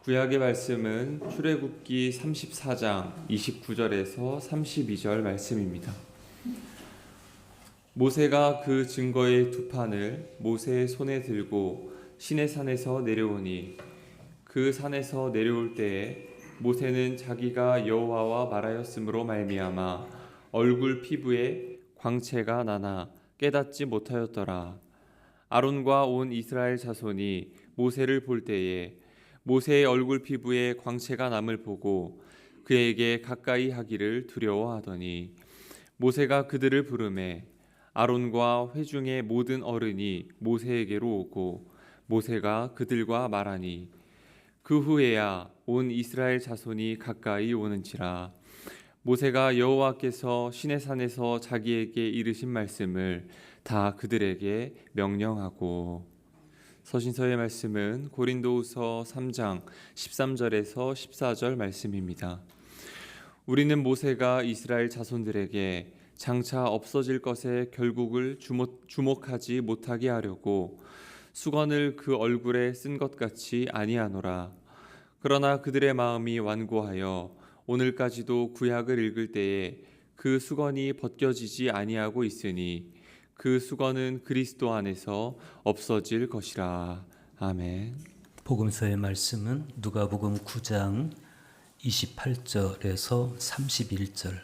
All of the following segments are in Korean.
구약의 말씀은 출애굽기 34장 29절에서 32절 말씀입니다. 모세가 그 증거의 두 판을 모세의 손에 들고 시내산에서 내려오니 그 산에서 내려올 때에 모세는 자기가 여호와와 말하였으므로 말미암아 얼굴 피부에 광채가 나나 깨닫지 못하였더라. 아론과 온 이스라엘 자손이 모세를 볼 때에 모세의 얼굴 피부에 광채가 남을 보고 그에게 가까이 하기를 두려워하더니 모세가 그들을 부르매 아론과 회중의 모든 어른이 모세에게로 오고 모세가 그들과 말하니 그 후에야 온 이스라엘 자손이 가까이 오는지라. 모세가 여호와께서 시내산에서 자기에게 이르신 말씀을 다 그들에게 명령하고. 서신서의 말씀은 고린도후서 3장 13절에서 14절 말씀입니다. 우리는 모세가 이스라엘 자손들에게 장차 없어질 것의 결국을 주목하지 못하게 하려고 수건을 그 얼굴에 쓴 것 같이 아니하노라. 그러나 그들의 마음이 완고하여 오늘까지도 구약을 읽을 때에 그 수건이 벗겨지지 아니하고 있으니 그 수건은 그리스도 안에서 없어질 것이라. 아멘. 복음서의 말씀은 누가복음 9장 28절에서 31절,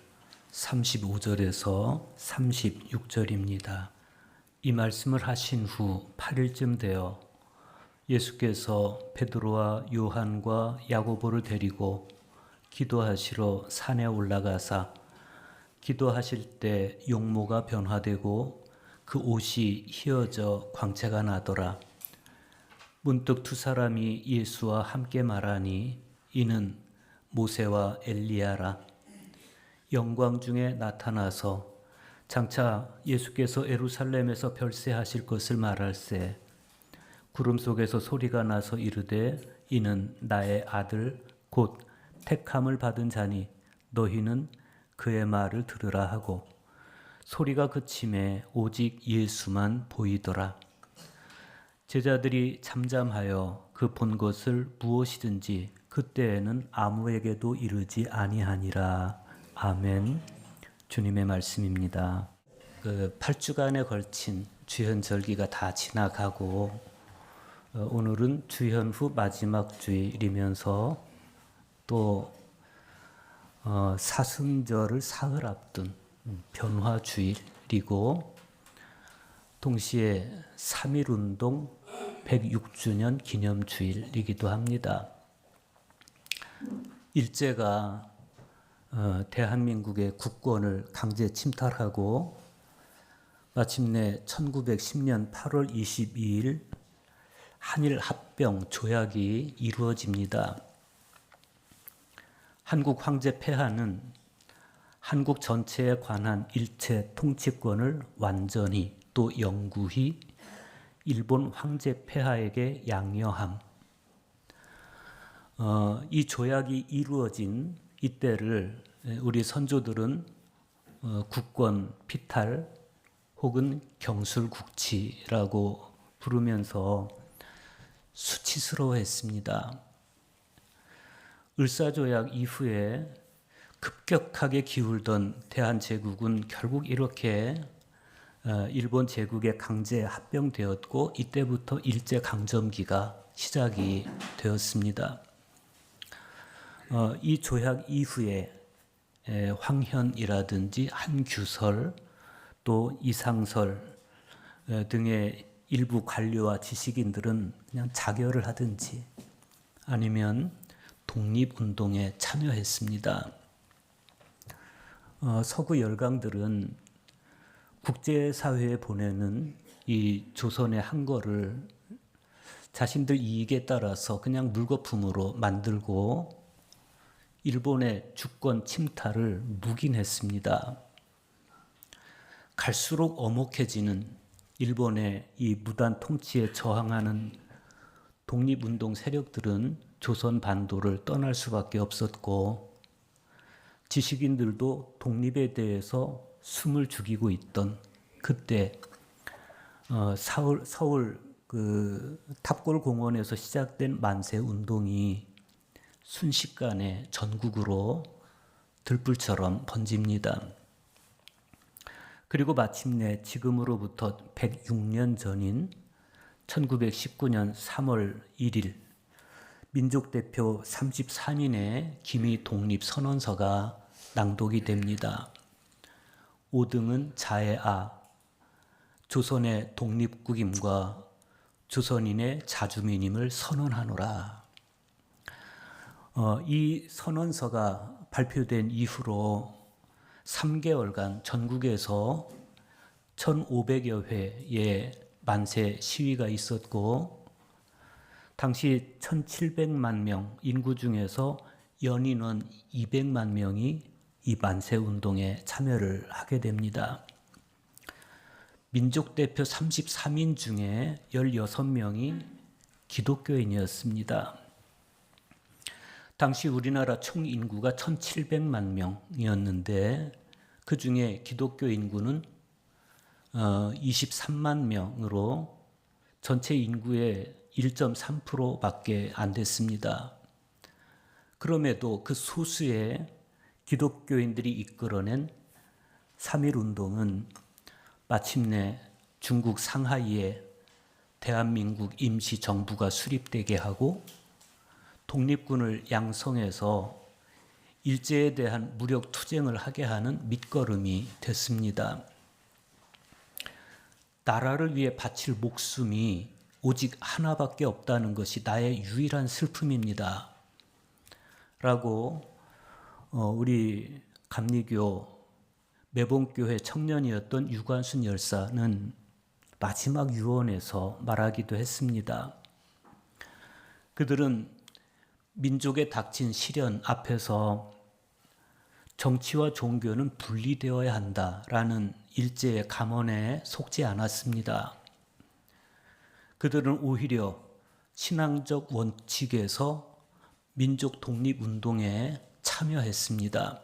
35절에서 36절입니다. 이 말씀을 하신 후 8일쯤 되어 예수께서 베드로와 요한과 야고보를 데리고 기도하시러 산에 올라가사 기도하실 때 용모가 변화되고 그 옷이 휘어져 광채가 나더라. 문득 두 사람이 예수와 함께 말하니 이는 모세와 엘리야라. 영광 중에 나타나서 장차 예수께서 예루살렘에서 별세하실 것을 말할세 구름 속에서 소리가 나서 이르되 이는 나의 아들 곧 택함을 받은 자니 너희는 그의 말을 들으라 하고 소리가 그침에 오직 예수만 보이더라. 제자들이 잠잠하여 그 본 것을 무엇이든지 그때에는 아무에게도 이르지 아니하니라. 아멘. 주님의 말씀입니다. 8주간에 걸친 주현절기가 다 지나가고 오늘은 주현 후 마지막 주일이면서 또 사순절을 사흘 앞둔 변화주일이고 동시에 3.1운동 106주년 기념주일이기도 합니다. 일제가 대한민국의 국권을 강제 침탈하고 마침내 1910년 8월 22일 한일 합병 조약이 이루어집니다. 한국 황제 폐하는 한국 전체에 관한 일체 통치권을 완전히 또 영구히 일본 황제 폐하에게 양려함. 이 조약이 이루어진 이때를 우리 선조들은 국권 피탈 혹은 경술국치라고 부르면서 수치스러워했습니다. 을사조약 이후에 급격하게 기울던 대한제국은 결국 이렇게 일본 제국에 강제 합병되었고 이때부터 일제강점기가 시작이 되었습니다. 이 조약 이후에 황현이라든지 한규설 또 이상설 등의 일부 관료와 지식인들은 그냥 자결을 하든지 아니면 독립운동에 참여했습니다. 서구 열강들은 국제사회에 보내는 이 조선의 한거를 자신들 이익에 따라서 그냥 물거품으로 만들고 일본의 주권 침탈을 묵인했습니다. 갈수록 엄혹해지는 일본의 이 무단 통치에 저항하는 독립운동 세력들은 조선 반도를 떠날 수밖에 없었고 지식인들도 독립에 대해서 숨을 죽이고 있던 그때 서울 그 탑골 공원에서 시작된 만세 운동이 순식간에 전국으로 들불처럼 번집니다. 그리고 마침내 지금으로부터 106년 전인 1919년 3월 1일 민족대표 33인의 기미 독립선언서가 낭독이 됩니다. 5등은 자해아, 조선의 독립국임과 조선인의 자주민임을 선언하노라. 이 선언서가 발표된 이후로 3개월간 전국에서 1,500여 회의 만세 시위가 있었고, 당시 1,700만 명 인구 중에서 연인원 200만 명이 이 만세 운동에 참여를 하게 됩니다. 민족대표 33인 중에 16명이 기독교인이었습니다. 당시 우리나라 총 인구가 1,700만 명이었는데 그 중에 기독교 인구는 23만 명으로 전체 인구의 1.3%밖에 안 됐습니다. 그럼에도 그 소수의 기독교인들이 이끌어낸 3.1운동은 마침내 중국 상하이에 대한민국 임시정부가 수립되게 하고 독립군을 양성해서 일제에 대한 무력 투쟁을 하게 하는 밑거름이 됐습니다. 나라를 위해 바칠 목숨이 오직 하나밖에 없다는 것이 나의 유일한 슬픔입니다. 라고 우리 감리교 매봉교회 청년이었던 유관순 열사는 마지막 유언에서 말하기도 했습니다. 그들은 민족에 닥친 시련 앞에서 정치와 종교는 분리되어야 한다라는 일제의 감언에 속지 않았습니다. 그들은 오히려 신앙적 원칙에서 민족 독립운동에 참여했습니다.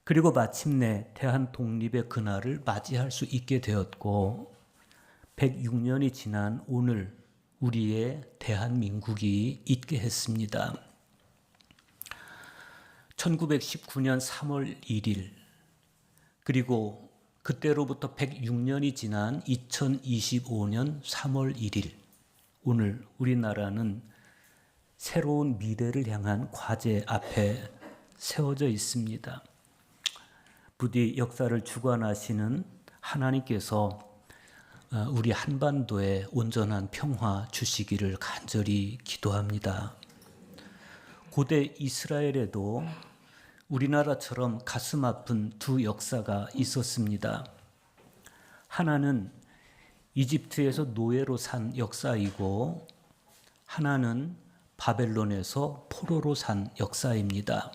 그리고 마침내 대한 독립의 그날을 맞이할 수 있게 되었고 106년이 지난 오늘 우리의 대한민국이 있게 했습니다. 1919년 3월 1일 그리고 그때로부터 106년이 지난 2025년 3월 1일 오늘 우리나라는 새로운 미래를 향한 과제 앞에 세워져 있습니다. 부디 역사를 주관하시는 하나님께서 우리 한반도에 온전한 평화 주시기를 간절히 기도합니다. 고대 이스라엘에도 우리나라처럼 가슴 아픈 두 역사가 있었습니다. 하나는 이집트에서 노예로 산 역사이고 하나는 바벨론에서 포로로 산 역사입니다.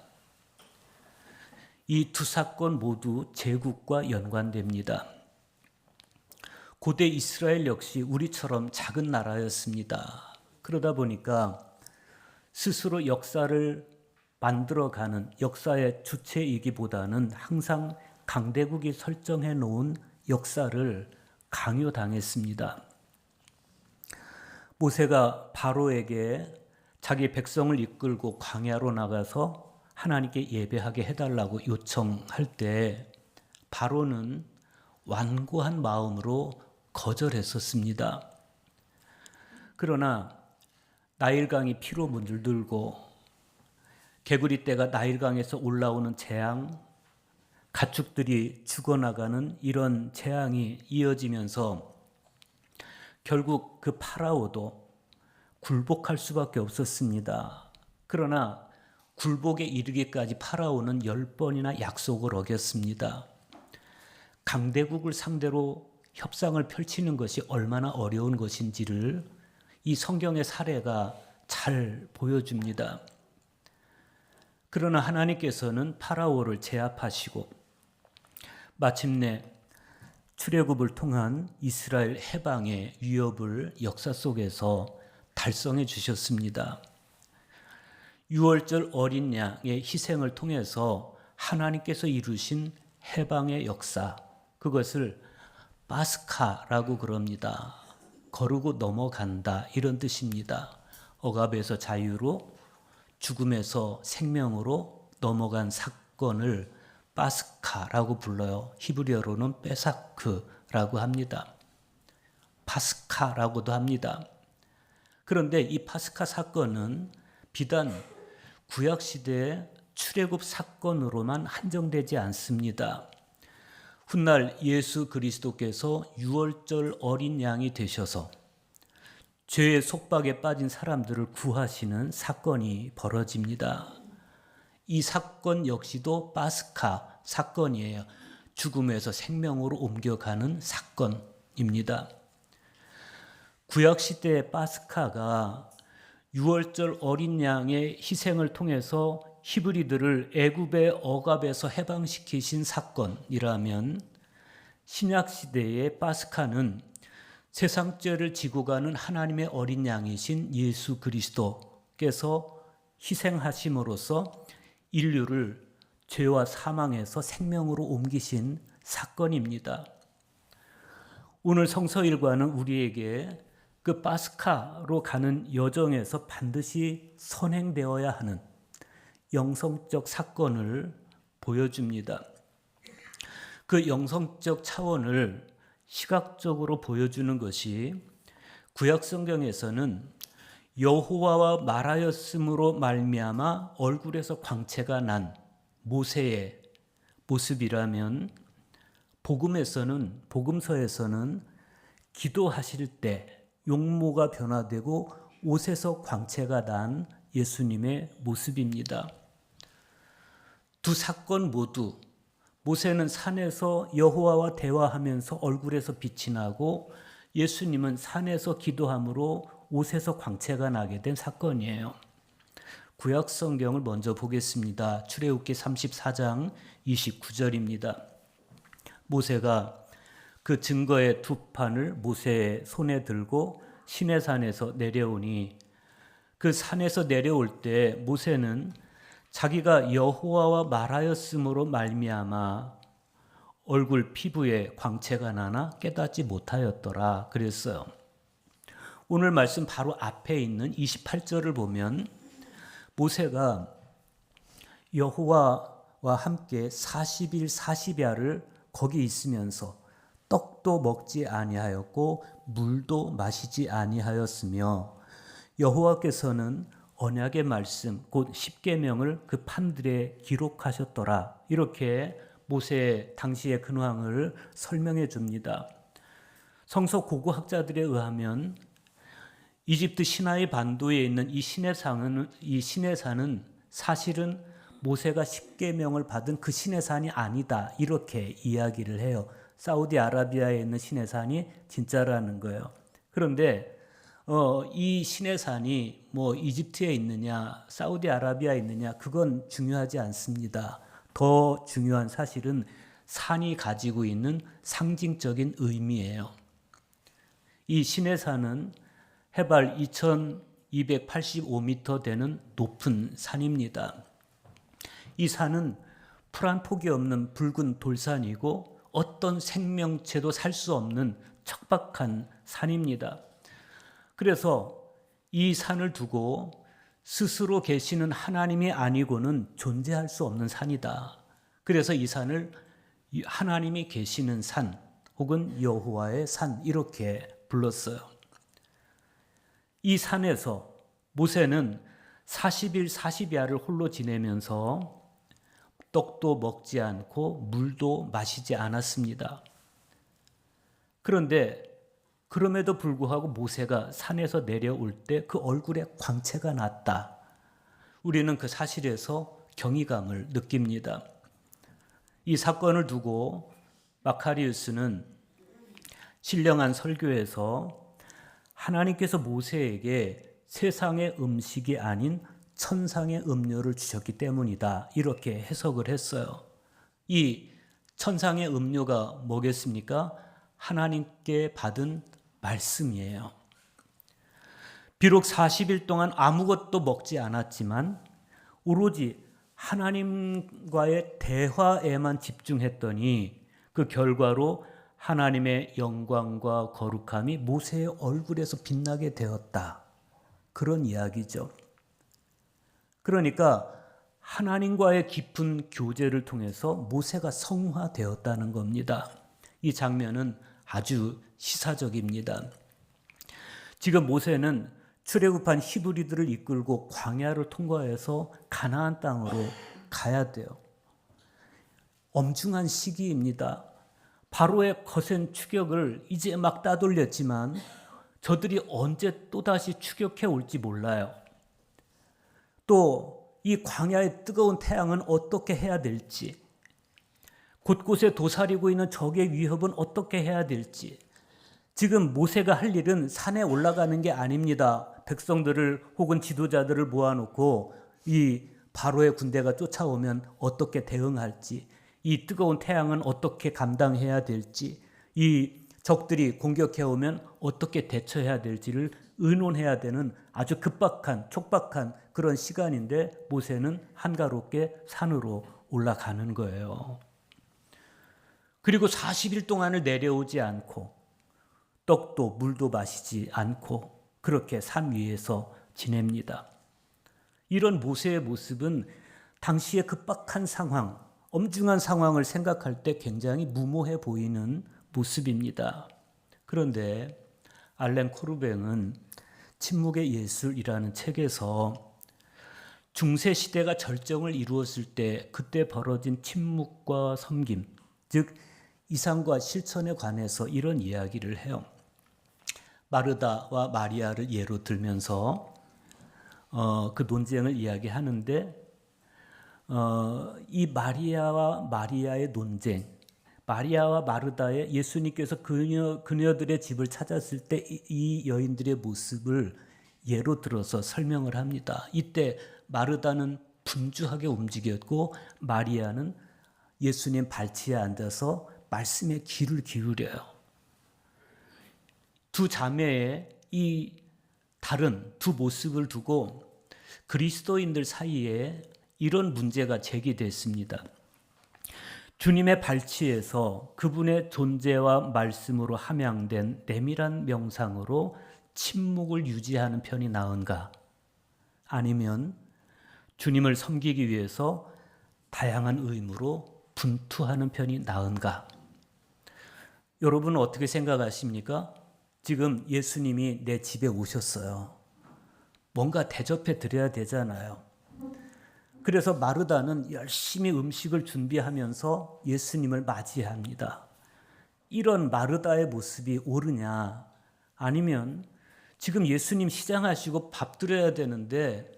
이 두 사건 모두 제국과 연관됩니다. 고대 이스라엘 역시 우리처럼 작은 나라였습니다. 그러다 보니까 스스로 역사를 만들어가는 역사의 주체이기보다는 항상 강대국이 설정해 놓은 역사를 강요당했습니다. 모세가 바로에게 자기 백성을 이끌고 광야로 나가서 하나님께 예배하게 해달라고 요청할 때 바로는 완고한 마음으로 거절했었습니다. 그러나 나일강이 피로 물들고 개구리떼가 나일강에서 올라오는 재앙, 가축들이 죽어나가는 이런 재앙이 이어지면서 결국 그 파라오도 굴복할 수밖에 없었습니다. 그러나 굴복에 이르기까지 파라오는 10번이나 약속을 어겼습니다. 강대국을 상대로 협상을 펼치는 것이 얼마나 어려운 것인지를 이 성경의 사례가 잘 보여줍니다. 그러나 하나님께서는 파라오를 제압하시고 마침내 출애굽을 통한 이스라엘 해방의 위협을 역사 속에서 달성해 주셨습니다. 유월절 어린 양의 희생을 통해서 하나님께서 이루신 해방의 역사, 그것을 파스카라고 그럽니다. 거르고 넘어간다 이런 뜻입니다. 억압에서 자유로, 죽음에서 생명으로 넘어간 사건을 파스카라고 불러요. 히브리어로는 베사크라고 합니다. 파스카라고도 합니다. 그런데 이 파스카 사건은 비단 구약시대의 출애굽 사건으로만 한정되지 않습니다. 훗날 예수 그리스도께서 유월절 어린 양이 되셔서 죄의 속박에 빠진 사람들을 구하시는 사건이 벌어집니다. 이 사건 역시도 파스카 사건이에요. 죽음에서 생명으로 옮겨가는 사건입니다. 구약시대의 파스카가 유월절 어린 양의 희생을 통해서 히브리들을 애굽의 억압에서 해방시키신 사건이라면, 신약시대의 파스카는 세상죄를 지고 가는 하나님의 어린 양이신 예수 그리스도께서 희생하심으로써 인류를 죄와 사망에서 생명으로 옮기신 사건입니다. 오늘 성서일과는 우리에게 그 파스카로 가는 여정에서 반드시 선행되어야 하는 영성적 사건을 보여줍니다. 그 영성적 차원을 시각적으로 보여주는 것이 구약 성경에서는 여호와와 말하였음으로 말미암아 얼굴에서 광채가 난 모세의 모습이라면, 복음서에서는 기도하실 때 용모가 변화되고 옷에서 광채가 난 예수님의 모습입니다. 두 사건 모두 모세는 산에서 여호와와 대화하면서 얼굴에서 빛이 나고, 예수님은 산에서 기도함으로 옷에서 광채가 나게 된 사건이에요. 구약 성경을 먼저 보겠습니다. 출애굽기 34장 29절입니다. 모세가 그 증거의 두 판을 모세의 손에 들고 시내산에서 내려오니, 그 산에서 내려올 때 모세는 자기가 여호와와 말하였음으로 말미암아 얼굴 피부에 광채가 나나 깨닫지 못하였더라 그랬어요. 오늘 말씀 바로 앞에 있는 28절을 보면 모세가 여호와와 함께 40일 40야를 거기 있으면서 떡도 먹지 아니하였고 물도 마시지 아니하였으며, 여호와께서는 언약의 말씀 곧 십계명을 그 판들에 기록하셨더라, 이렇게 모세의 당시의 근황을 설명해 줍니다. 성서 고고학자들에 의하면 이집트 시나이 반도에 있는 이 시내산은 사실은 모세가 십계명을 받은 그 시내산이 아니다, 이렇게 이야기를 해요. 사우디아라비아에 있는 시내산이 진짜라는 거예요. 그런데 이 시내산이 뭐 이집트에 있느냐 사우디아라비아에 있느냐 그건 중요하지 않습니다. 더 중요한 사실은 산이 가지고 있는 상징적인 의미예요. 이 시내산은 해발 2285m 되는 높은 산입니다. 이 산은 풀 한 폭이 없는 붉은 돌산이고 어떤 생명체도 살 수 없는 척박한 산입니다. 그래서 이 산을 두고 스스로 계시는 하나님이 아니고는 존재할 수 없는 산이다. 그래서 이 산을 하나님이 계시는 산 혹은 여호와의 산 이렇게 불렀어요. 이 산에서 모세는 40일 40야를 홀로 지내면서 떡도 먹지 않고 물도 마시지 않았습니다. 그런데 그럼에도 불구하고 모세가 산에서 내려올 때 그 얼굴에 광채가 났다. 우리는 그 사실에서 경이감을 느낍니다. 이 사건을 두고 마카리우스는 신령한 설교에서 하나님께서 모세에게 세상의 음식이 아닌 천상의 음료를 주셨기 때문이다, 이렇게 해석을 했어요. 이 천상의 음료가 뭐겠습니까? 하나님께 받은 말씀이에요. 비록 40일 동안 아무것도 먹지 않았지만 오로지 하나님과의 대화에만 집중했더니 그 결과로 하나님의 영광과 거룩함이 모세의 얼굴에서 빛나게 되었다. 그런 이야기죠. 그러니까 하나님과의 깊은 교제를 통해서 모세가 성화되었다는 겁니다. 이 장면은 아주 시사적입니다. 지금 모세는 출애굽한 히브리들을 이끌고 광야를 통과해서 가나안 땅으로 가야 돼요. 엄중한 시기입니다. 바로의 거센 추격을 이제 막 따돌렸지만 저들이 언제 또다시 추격해 올지 몰라요. 또 이 광야의 뜨거운 태양은 어떻게 해야 될지, 곳곳에 도사리고 있는 적의 위협은 어떻게 해야 될지, 지금 모세가 할 일은 산에 올라가는 게 아닙니다. 백성들을 혹은 지도자들을 모아놓고 이 바로의 군대가 쫓아오면 어떻게 대응할지, 이 뜨거운 태양은 어떻게 감당해야 될지, 이 적들이 공격해오면 어떻게 대처해야 될지를 의논해야 되는 아주 급박한, 촉박한 그런 시간인데 모세는 한가롭게 산으로 올라가는 거예요. 그리고 40일 동안을 내려오지 않고 떡도 물도 마시지 않고 그렇게 산 위에서 지냅니다. 이런 모세의 모습은 당시의 급박한 상황, 엄중한 상황을 생각할 때 굉장히 무모해 보이는 모습입니다. 그런데 알렌 코르뱅은 침묵의 예술이라는 책에서 중세 시대가 절정을 이루었을 때 그때 벌어진 침묵과 섬김, 즉 이상과 실천에 관해서 이런 이야기를 해요. 마르다와 마리아를 예로 들면서 그 논쟁을 이야기하는데 이 마리아와 마리아의 논쟁, 마리아와 마르다의 예수님께서 그녀들의 집을 찾았을 때 이 여인들의 모습을 예로 들어서 설명을 합니다. 이때 마르다는 분주하게 움직였고 마리아는 예수님 발치에 앉아서 말씀에 귀를 기울여요. 두 자매의 이 다른 두 모습을 두고 그리스도인들 사이에 이런 문제가 제기됐습니다. 주님의 발치에서 그분의 존재와 말씀으로 함양된 내밀한 명상으로 침묵을 유지하는 편이 나은가? 아니면 주님을 섬기기 위해서 다양한 의무로 분투하는 편이 나은가? 여러분은 어떻게 생각하십니까? 지금 예수님이 내 집에 오셨어요. 뭔가 대접해 드려야 되잖아요. 그래서 마르다는 열심히 음식을 준비하면서 예수님을 맞이합니다. 이런 마르다의 모습이 옳으냐? 아니면 지금 예수님 시장하시고 밥 드려야 되는데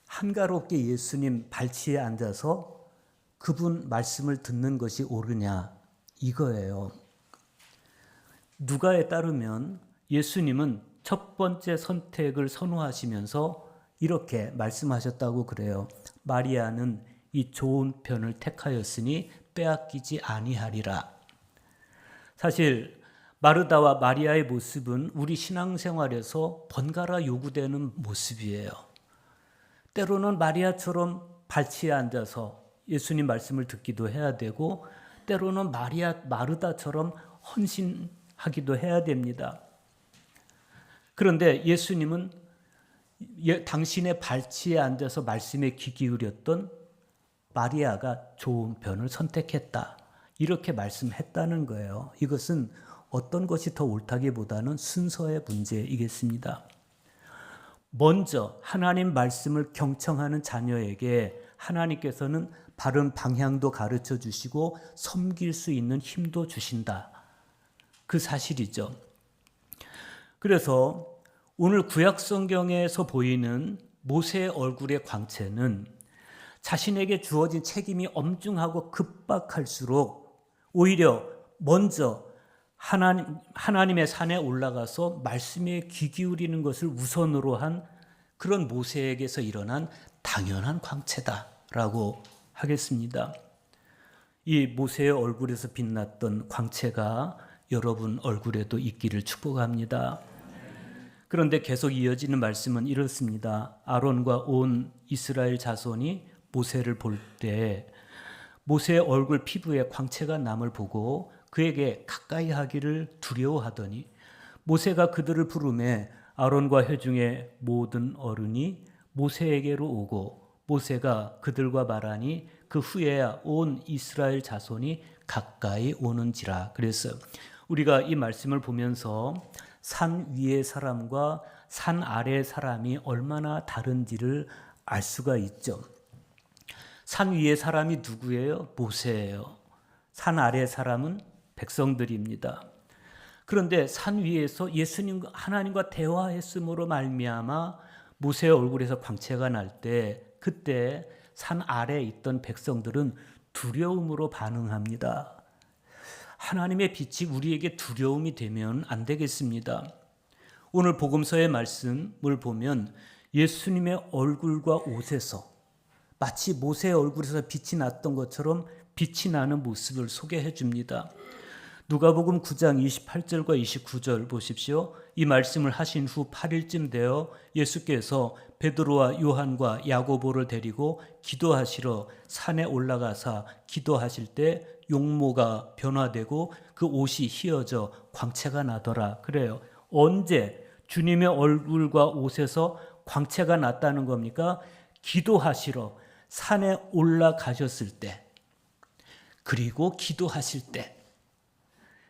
한가롭게 예수님 발치에 앉아서 그분 말씀을 듣는 것이 옳으냐? 이거예요. 누가에 따르면 예수님은 첫 번째 선택을 선호하시면서 이렇게 말씀하셨다고 그래요. 마리아는 이 좋은 편을 택하였으니 빼앗기지 아니하리라. 사실 마르다와 마리아의 모습은 우리 신앙생활에서 번갈아 요구되는 모습이에요. 때로는 마리아처럼 발치에 앉아서 예수님 말씀을 듣기도 해야 되고 때로는 마르다처럼 헌신하기도 해야 됩니다. 그런데 예수님은 당신의 발치에 앉아서 말씀에 귀 기울였던 마리아가 좋은 편을 선택했다. 이렇게 말씀했다는 거예요. 이것은 어떤 것이 더 옳다기보다는 순서의 문제이겠습니다. 먼저 하나님 말씀을 경청하는 자녀에게 하나님께서는 바른 방향도 가르쳐 주시고 섬길 수 있는 힘도 주신다. 그 사실이죠. 그래서 오늘 구약 성경에서 보이는 모세의 얼굴의 광채는 자신에게 주어진 책임이 엄중하고 급박할수록 오히려 먼저 하나님의 산에 올라가서 말씀에 귀 기울이는 것을 우선으로 한 그런 모세에게서 일어난 당연한 광채다라고 하겠습니다. 이 모세의 얼굴에서 빛났던 광채가 여러분 얼굴에도 있기를 축복합니다. 그런데 계속 이어지는 말씀은 이렇습니다. 아론과 온 이스라엘 자손이 모세를 볼 때 모세의 얼굴 피부에 광채가 남을 보고 그에게 가까이 하기를 두려워하더니 모세가 그들을 부르매 아론과 회중의 모든 어른이 모세에게로 오고 모세가 그들과 말하니 그 후에야 온 이스라엘 자손이 가까이 오는지라. 그래서 우리가 이 말씀을 보면서 산 위의 사람과 산 아래의 사람이 얼마나 다른지를 알 수가 있죠. 산 위의 사람이 누구예요? 모세예요. 산 아래의 사람은 백성들입니다. 그런데 산 위에서 예수님 하나님과 대화했음으로 말미암아 모세의 얼굴에서 광채가 날 때 그때 산 아래에 있던 백성들은 두려움으로 반응합니다. 하나님의 빛이 우리에게 두려움이 되면 안 되겠습니다. 오늘 복음서의 말씀을 보면 예수님의 얼굴과 옷에서 마치 모세의 얼굴에서 빛이 났던 것처럼 빛이 나는 모습을 소개해 줍니다. 누가복음 9장 28절과 29절 보십시오. 이 말씀을 하신 후 8일쯤 되어 예수께서 베드로와 요한과 야고보를 데리고 기도하시러 산에 올라가사 기도하실 때 용모가 변화되고 그 옷이 휘어져 광채가 나더라. 그래요. 언제 주님의 얼굴과 옷에서 광채가 났다는 겁니까? 기도하시러 산에 올라가셨을 때, 그리고 기도하실 때.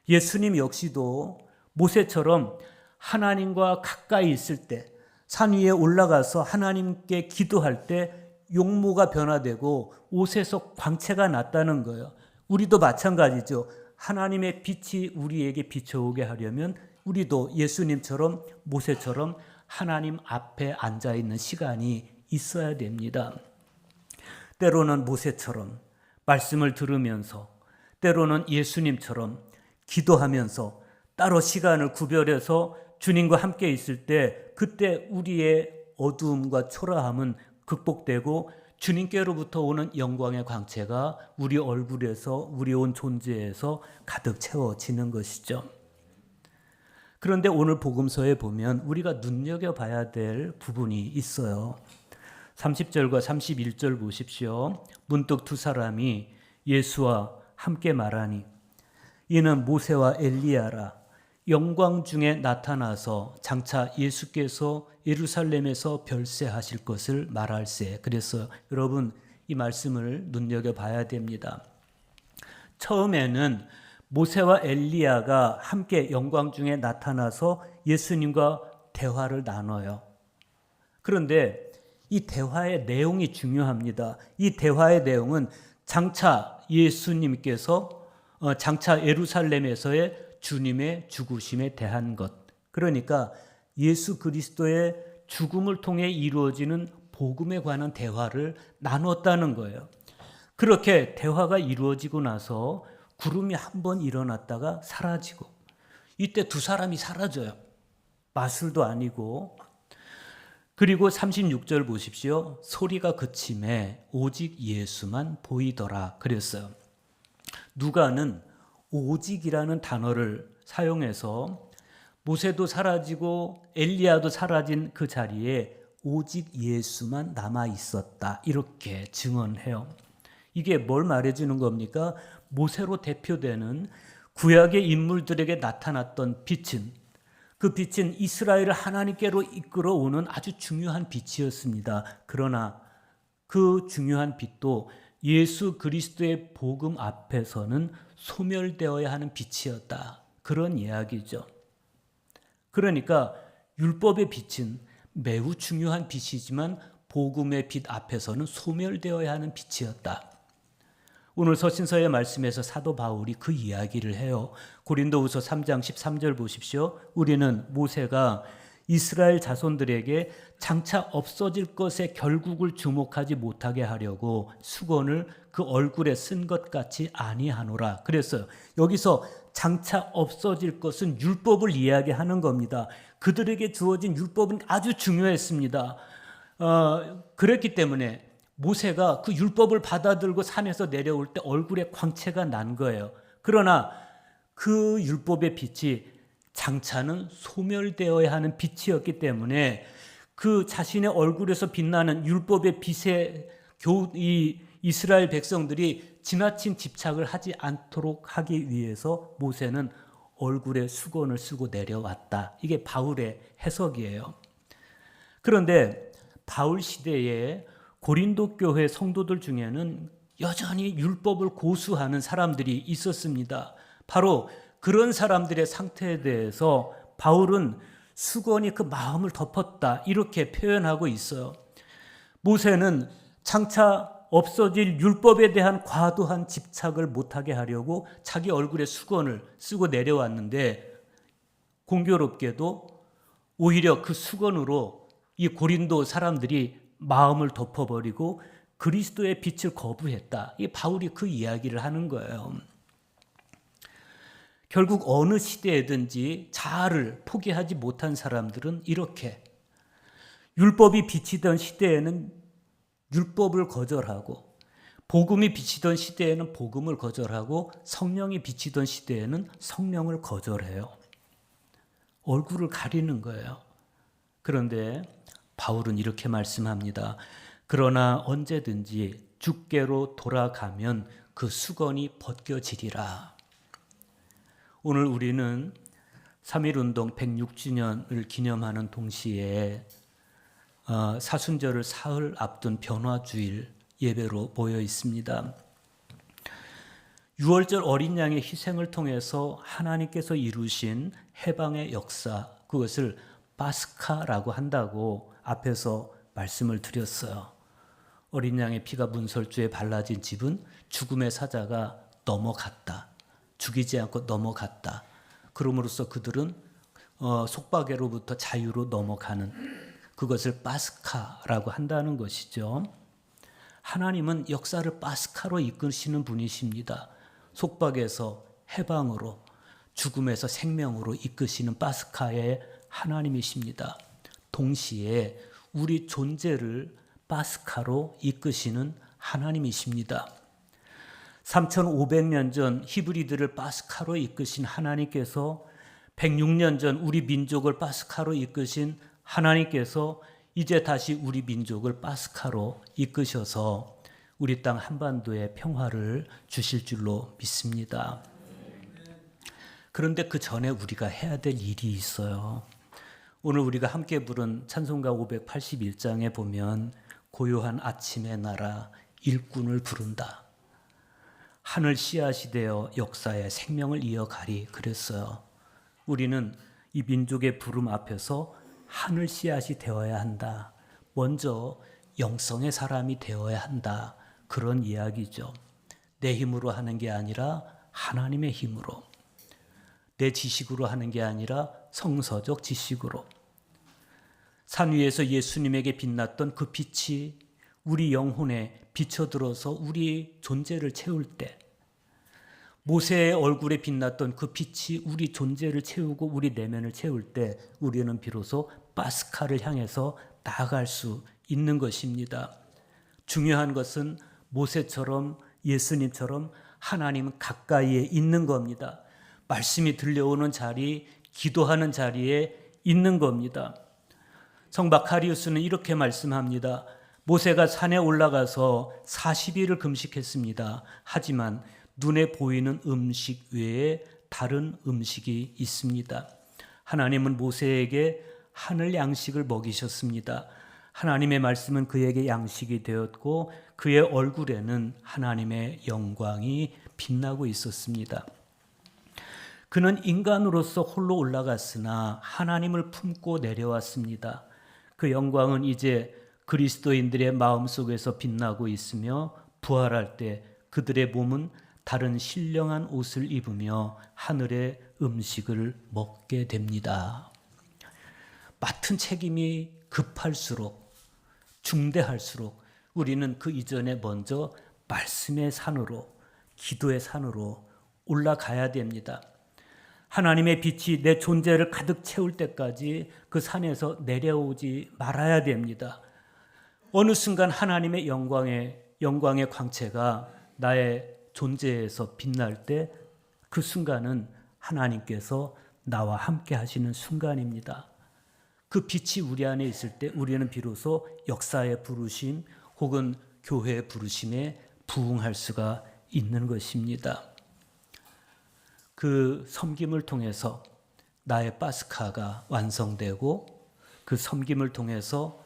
예수님 역시도 모세처럼 하나님과 가까이 있을 때, 산 위에 올라가서 하나님께 기도할 때 용모가 변화되고 옷에서 광채가 났다는 거예요. 우리도 마찬가지죠. 하나님의 빛이 우리에게 비춰오게 하려면 우리도 예수님처럼 모세처럼 하나님 앞에 앉아 있는 시간이 있어야 됩니다. 때로는 모세처럼 말씀을 들으면서, 때로는 예수님처럼 기도하면서 따로 시간을 구별해서 주님과 함께 있을 때 그때 우리의 어두움과 초라함은 극복되고 주님께로부터 오는 영광의 광채가 우리 얼굴에서, 우리 온 존재에서 가득 채워지는 것이죠. 그런데 오늘 복음서에 보면 우리가 눈여겨봐야 될 부분이 있어요. 30절과 31절 보십시오. 문득 두 사람이 예수와 함께 말하니 이는 모세와 엘리야라. 영광 중에 나타나서 장차 예수께서 예루살렘에서 별세하실 것을 말할세. 그래서 여러분 이 말씀을 눈여겨봐야 됩니다. 처음에는 모세와 엘리야가 함께 영광 중에 나타나서 예수님과 대화를 나눠요. 그런데 이 대화의 내용이 중요합니다. 이 대화의 내용은 장차 예수님께서 장차 예루살렘에서의 주님의 죽으심에 대한 것. 그러니까 예수 그리스도의 죽음을 통해 이루어지는 복음에 관한 대화를 나눴다는 거예요. 그렇게 대화가 이루어지고 나서 구름이 한번 일어났다가 사라지고, 이때 두 사람이 사라져요. 마술도 아니고. 그리고 36절 보십시오. 소리가 그침에 오직 예수만 보이더라 그랬어요. 누가는 오직이라는 단어를 사용해서 모세도 사라지고 엘리야도 사라진 그 자리에 오직 예수만 남아 있었다 이렇게 증언해요. 이게 뭘 말해주는 겁니까? 모세로 대표되는 구약의 인물들에게 나타났던 빛은, 그 빛은 이스라엘을 하나님께로 이끌어오는 아주 중요한 빛이었습니다. 그러나 그 중요한 빛도 예수 그리스도의 복음 앞에서는 소멸되어야 하는 빛이었다. 그런 이야기죠. 그러니까 율법의 빛은 매우 중요한 빛이지만 복음의 빛 앞에서는 소멸되어야 하는 빛이었다. 오늘 서신서의 말씀에서 사도 바울이 그 이야기를 해요. 고린도후서 3장 13절 보십시오. 우리는 모세가 이스라엘 자손들에게 장차 없어질 것의 결국을 주목하지 못하게 하려고 수건을 그 얼굴에 쓴 것 같이 아니하노라. 그래서 여기서 장차 없어질 것은 율법을 이야기하는 겁니다. 그들에게 주어진 율법은 아주 중요했습니다. 그랬기 때문에 모세가 그 율법을 받아들고 산에서 내려올 때 얼굴에 광채가 난 거예요. 그러나 그 율법의 빛이 장차는 소멸되어야 하는 빛이었기 때문에 그 자신의 얼굴에서 빛나는 율법의 빛에 이 이스라엘 백성들이 지나친 집착을 하지 않도록 하기 위해서 모세는 얼굴에 수건을 쓰고 내려왔다. 이게 바울의 해석이에요. 그런데 바울 시대에 고린도 교회 성도들 중에는 여전히 율법을 고수하는 사람들이 있었습니다. 바로 그런 사람들의 상태에 대해서 바울은 수건이 그 마음을 덮었다 이렇게 표현하고 있어요. 모세는 장차 없어질 율법에 대한 과도한 집착을 못하게 하려고 자기 얼굴에 수건을 쓰고 내려왔는데 공교롭게도 오히려 그 수건으로 이 고린도 사람들이 마음을 덮어버리고 그리스도의 빛을 거부했다. 이 바울이 그 이야기를 하는 거예요. 결국 어느 시대에든지 자아를 포기하지 못한 사람들은 이렇게 율법이 비치던 시대에는 율법을 거절하고 복음이 비치던 시대에는 복음을 거절하고 성령이 비치던 시대에는 성령을 거절해요. 얼굴을 가리는 거예요. 그런데 바울은 이렇게 말씀합니다. 그러나 언제든지 주께로 돌아가면 그 수건이 벗겨지리라. 오늘 우리는 3.1운동 106주년을 기념하는 동시에 사순절을 사흘 앞둔 변화주일 예배로 모여 있습니다. 6월절 어린 양의 희생을 통해서 하나님께서 이루신 해방의 역사, 그것을 파스카라고 한다고 앞에서 말씀을 드렸어요. 어린 양의 피가 문설주에 발라진 집은 죽음의 사자가 넘어갔다. 죽이지 않고 넘어갔다. 그럼으로써 그들은 속박에로부터 자유로 넘어가는 그것을 파스카라고 한다는 것이죠. 하나님은 역사를 파스카로 이끄시는 분이십니다. 속박에서 해방으로, 죽음에서 생명으로 이끄시는 파스카의 하나님이십니다. 동시에 우리 존재를 파스카로 이끄시는 하나님이십니다. 3500년 전 히브리들을 파스카로 이끄신 하나님께서 106년 전 우리 민족을 파스카로 이끄신 하나님께서 이제 다시 우리 민족을 파스카로 이끄셔서 우리 땅 한반도에 평화를 주실 줄로 믿습니다. 그런데 그 전에 우리가 해야 될 일이 있어요. 오늘 우리가 함께 부른 찬송가 581장에 보면 고요한 아침의 나라 일꾼을 부른다. 하늘 씨앗이 되어 역사의 생명을 이어가리 그랬어요. 우리는 이 민족의 부름 앞에서 하늘 씨앗이 되어야 한다. 먼저 영성의 사람이 되어야 한다. 그런 이야기죠. 내 힘으로 하는 게 아니라 하나님의 힘으로. 내 지식으로 하는 게 아니라 성서적 지식으로. 산 위에서 예수님에게 빛났던 그 빛이 우리 영혼에 비춰들어서 우리 존재를 채울 때, 모세의 얼굴에 빛났던 그 빛이 우리 존재를 채우고 우리 내면을 채울 때 우리는 비로소 파스카를 향해서 나아갈 수 있는 것입니다. 중요한 것은 모세처럼 예수님처럼 하나님은 가까이에 있는 겁니다. 말씀이 들려오는 자리, 기도하는 자리에 있는 겁니다. 성박하리우스는 이렇게 말씀합니다. 모세가 산에 올라가서 40일을 금식했습니다. 하지만 눈에 보이는 음식 외에 다른 음식이 있습니다. 하나님은 모세에게 하늘 양식을 먹이셨습니다. 하나님의 말씀은 그에게 양식이 되었고 그의 얼굴에는 하나님의 영광이 빛나고 있었습니다. 그는 인간으로서 홀로 올라갔으나 하나님을 품고 내려왔습니다. 그 영광은 이제 그리스도인들의 마음속에서 빛나고 있으며 부활할 때 그들의 몸은 다른 신령한 옷을 입으며 하늘의 음식을 먹게 됩니다. 맡은 책임이 급할수록 중대할수록 우리는 그 이전에 먼저 말씀의 산으로 기도의 산으로 올라가야 됩니다. 하나님의 빛이 내 존재를 가득 채울 때까지 그 산에서 내려오지 말아야 됩니다. 어느 순간 하나님의 영광의 광채가 나의 존재에서 빛날 때 그 순간은 하나님께서 나와 함께 하시는 순간입니다. 그 빛이 우리 안에 있을 때 우리는 비로소 역사의 부르심 혹은 교회의 부르심에 부응할 수가 있는 것입니다. 그 섬김을 통해서 나의 파스카가 완성되고 그 섬김을 통해서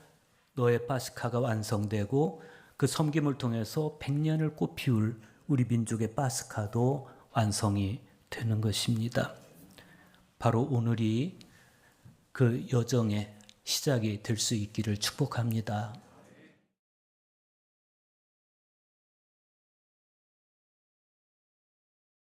너의 파스카가 완성되고 그 섬김을 통해서 100년을 꽃피울 우리 민족의 파스카도 완성이 되는 것입니다. 바로 오늘이 그 여정의 시작이 될 수 있기를 축복합니다.